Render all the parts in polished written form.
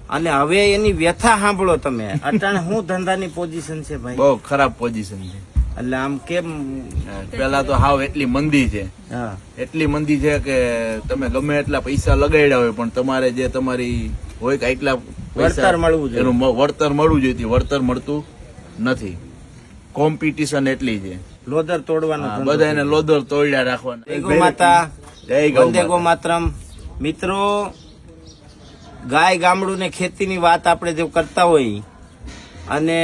અને હવે એની વ્યથા સાંભળો તમે. અટાણે શું ધંધાની પોઝિશન છે ભાઈ? બહુ ખરાબ પોઝિશન છે. એટલે આમ કેમ? પેલા તો હાવ એટલી મંદી છે, એટલી મંદી છે કે તમે ગમે એટલા પૈસા લગાડ્યા હોય પણ તમારે જે તમારી હોય કે એટલા વળતર મળવું જોઈએ, એનું વળતર મળવું જોઈએ, વળતર મળતું નથી. કોમ્પિટિશન એટલી છે, લોદર તોડવાનું, બધાને લોદર તોડ્યા રાખવાના. જય ગૌ માતા, જય ગૌ વંદે ગૌ માતરમ. મિત્રો, ગાય ગામડું ને ખેતીની વાત આપણે જો કરતા હોય અને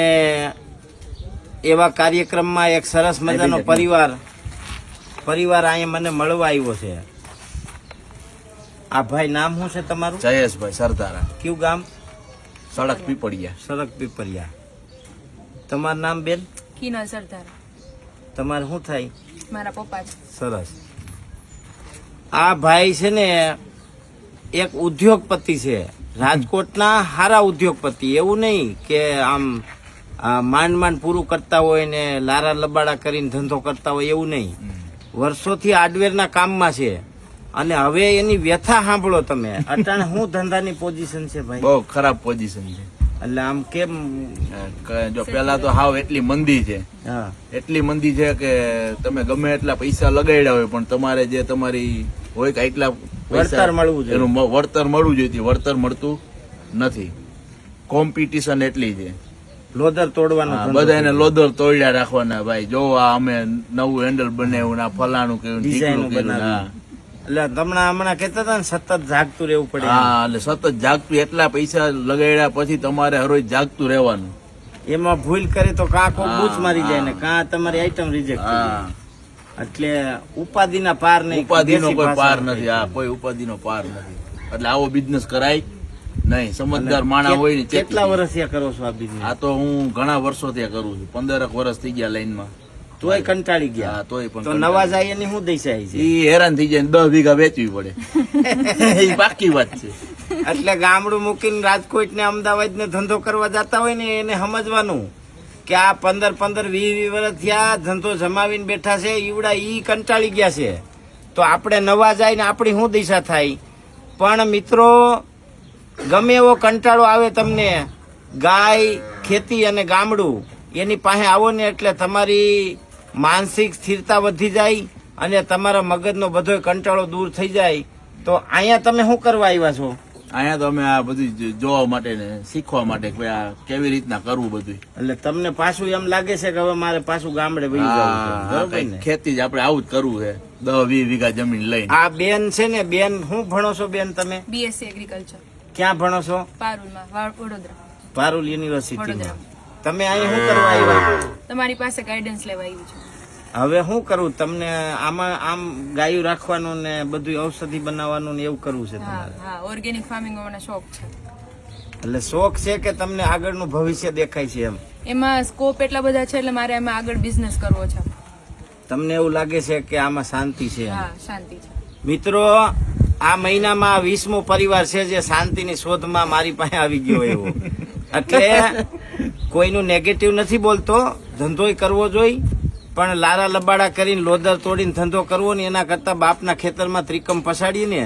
એવા કાર્યક્રમમાં એક સરસ મજાનો પરિવાર અહીંયા મને મળવા આવ્યો છે. આ ભાઈ નામ શું છે તમારું? જયેશભાઈ સરદારા. કયું ગામ? સડક પીપળિયા. સડક પીપળિયા. તમારું નામ બેન? કિનલ સરદારા. તમારે શું થાય? મારા પપ્પા છે. સરસ. આ ભાઈ છે ને એક ઉદ્યોગપતિ છે, રાજકોટના હારા ઉદ્યોગપતિ. એવું નહીં કે આમ માંડ માંડ પૂરું કરતા હોય ને લારા લબાડા કરીને ધંધો કરતા હોય, એવું નહીં. વર્ષોથી હાર્ડવેરના કામમાં છે અને હવે એની વ્યથા સાંભળો તમે. અટાણે શું ધંધાની પોઝિશન છે ભાઈ? બહુ ખરાબ પોઝિશન છે. એટલે આમ કેમ? જો પેલા તો હાવ એટલી મંદી છે, એટલી મંદી છે કે તમે ગમે એટલા પૈસા લગાડ્યા હોય પણ તમારે જે તમારી હોય કે એટલા વળતર મળવું જોઈએ, એનું વળતર મળવું જોઈએ, વળતર મળતું નથી. કોમ્પિટિશન એટલી છે, લોદર તોડવાનું, બધાને લોદર તોડ્યા રાખવાના. ભાઈ જો આ અમે નવું હેન્ડલ બનાવ્યું, આ ફલાણું કર્યું, ડિઝાઇન બનાવ્યું. એટલે હમણાં કહેતા હતા ને સતત જાગતું રહેવું પડે. હા, એટલે સતત જાગતું. એટલા પૈસા લગાડ્યા પછી તમારે હરોજ જાગતું રહેવાનું. એમાં ભૂલ કરે તો કાં કોઈ બૂચ મારી જાય ને કાં તમારી આઈટમ રિજેક્ટ થઈ જાય. એટલે ઉપાધિના પાર નહીં, ઉપાધિનો કોઈ પાર નથી. આ કોઈ ઉપાધિનો પાર નથી. એટલે આવો બિઝનેસ કરાય નહીં. સમજદાર માણસ હોય ને. કેટલા વર્ષથી કરો છો આ બિઝનેસ? આ તો હું ઘણા વર્ષોથી કરું છું. 15 વર્ષ થઈ ગયા લાઈનમાં. તોય કંટાળી ગયા? તોય પણ તો નવા જાય એની શું દશા છે? ઈ હેરાન થઈ જાય, 10 વીઘા વેચવી પડે. એ બાકી વાત છે. એટલે ગામડું મૂકીને રાજકોટ ને અમદાવાદ ને ધંધો કરવા જતા હોય ને એને સમજવાનું કે આ 15 20 વર્ષ થયા ધંધો જમાવીને બેઠા છે, ઈવડા ઈ કંટાળી ગયા છે. તો આપણે નવા જાય ને આપણી શું દિશા થાય? પણ મિત્રો, ગમે એવો કંટાળો આવે તમને, ગાય, ખેતી અને ગામડું એની પાસે આવો ને એટલે તમારી માનસિક સ્થિરતા વધી જાય અને તમારા મગજનો બધો કંટાળો દૂર થઈ જાય. તો અહીંયા તમે શું કરવા આવ્યા છો? અહીંયા તો અમે આ બધું જોવા માટે ને શીખવા માટે કે આ કેવી રીતના કરવું બધું. એટલે તમને પાછું એમ લાગે છે કે હવે મારે પાછું ગામડે વહી જવું છે, બરોબર ને? ખેતી જ આપણે આવું જ કરવું છે, 10-20 વીઘા જમીન લઈને. આ બેન છે ને, બેન શું ભણો છો બેન તમે? BSc agriculture. ક્યાં ભણો છો? પારુલમાં, વડોદરા. પારુલ યુનિવર્સિટીમાં. તમે અહીં શું કરવા આવ્યા? તમારી પાસે ગાઈડન્સ લેવા આવી છું. હવે શું કરવું તમને? આમાં આમ ગાયું રાખવાનું ને બધું ઔષધિ બનાવવાનું ને એવું કરવું છે તમારે? હા, ઓર્ગેનિક ફાર્મિંગ મને શોખ છે. એટલે શોખ છે કે તમને આગળનું ભવિષ્ય દેખાય છે એમ? એમાં સ્કોપ એટલા બધા છે એટલે મારે એમાં આગળ બિઝનેસ કરવો છે. તમને એવું લાગે છે કે આમાં શાંતિ છે? હા, શાંતિ છે. મિત્રો, આ મહિનામાં 20મો પરિવાર છે જે શાંતિની શોધમાં મારી પાસે આવી ગયો એવો. એટલે કોઈનું નેગેટિવ નથી બોલતો, ધંધોય કરવો જોઈએ પણ લારા લબાડા કરીને લોદર તોડીને ધંધો કરવો ને એના કરતા બાપના ખેતરમાં ત્રિકમ પસાડીને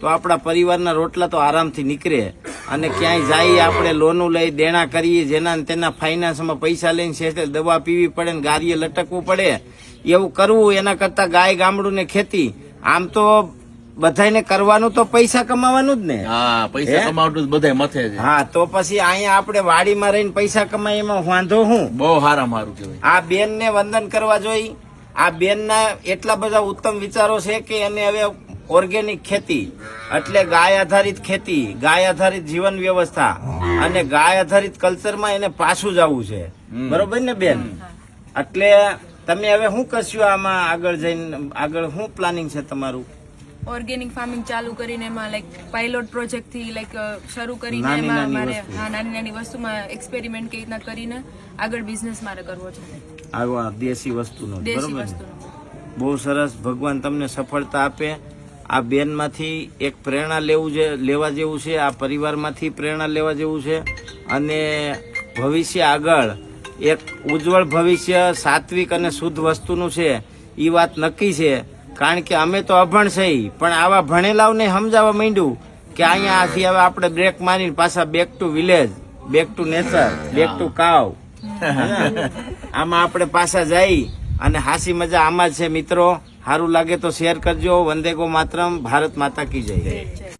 તો આપણા પરિવારના રોટલા તો આરામથી નીકળે. અને ક્યાંય જાય આપણે લોનું લઈ દેણા કરીએ, જેના તેના ફાઇનાન્સમાં પૈસા લઈને છે દવા પીવી પડે ને ગાડીએ લટકવું પડે, એવું કરવું એના કરતા ગાય ગામડું ને ખેતી. આમ તો બધાને કરવાનું તો પૈસા કમાવાનું જ ને. હા, પૈસા કમાવતું બધાય મથે છે. હા, તો પછી અહીંયા આપણે વાડીમાં રહીને પૈસા કમાય એમાં વાંધો હું? બહુ સારું કહેવાય. આ બેન ને વંદન કરવા જોઈ. આ બેન ના એટલા બધા ઉત્તમ વિચારો છે કે એને હવે ઓર્ગેનિક ખેતી એટલે ગાય આધારિત ખેતી, ગાય આધારિત જીવન વ્યવસ્થા અને ગાય આધારિત કલ્ચરમાં એને પાછું જવું છે, બરોબર ને બેન? એટલે તમે હવે શું કરશો આમાં આગળ જઈને? આગળ શું પ્લાનિંગ છે તમારું? ઓર્ગેનિક ફાર્મિંગ ચાલુ કરીને એમાં લાઈક પાયલોટ પ્રોજેક્ટ થી લાઈક શરૂ કરીને એમાં મારે નાની નાની વસ્તુમાં એક્સપેરિમેન્ટ કેવી રીતના કરીને આગળ બિઝનેસ મારે કરવો છે. આવા દેશી વસ્તુનો, બરોબર? બહુ સરસ. ભગવાન તમને સફળતા આપે. આ બેનમાંથી એક પ્રેરણા લેવા જેવું છે, આ પરિવારમાંથી પ્રેરણા લેવા જેવું છે. અને ભવિષ્ય આગળ એક ઉજ્જવળ ભવિષ્ય સાત્વિક અને શુદ્ધ વસ્તુનું છે એ વાત નક્કી છે. કારણ કે અમે તો અભણ છીએ પણ આવા ભણેલાઓને સમજાવવા માંડ્યું કે અહીંયાથી હવે આપણે બ્રેક મારીને પાછા back to village, back to nature, back to કાવ, આમાં આપણે પાછા જઈ અને હાસી મજા આમાં જ છે મિત્રો. સારું લાગે તો શેર કરજો. વંદે ગો માતરમ. ભારત માતા કી જય.